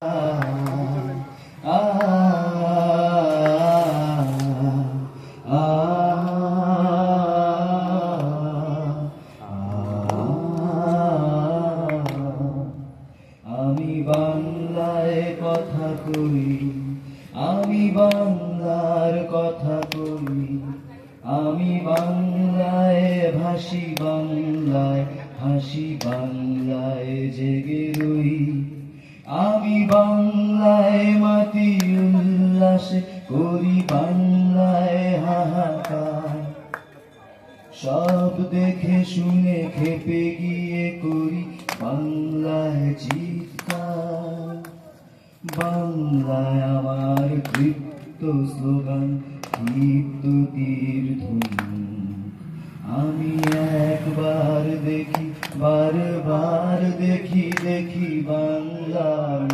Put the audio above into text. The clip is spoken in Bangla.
আমি বাংলায় কথা কই, আমি বাংলার কথা কই, আমি বাংলায় ভাসি, বাংলায় হাসি, বাংলায় জেগে রই। আমি বাংলায় মাতি উল্লাসে করি, বাংলায় হাহাকার। সব দেখে শুনে খেপে গিয়ে করি বাংলায় চিৎকার। বাংলায় আমার কৃপ্ত স্লোগান, ক্ষিপ্ত তীর ধ্বনি। আমি একবার দেখি, বারবার দেখি, দেখি বাংলার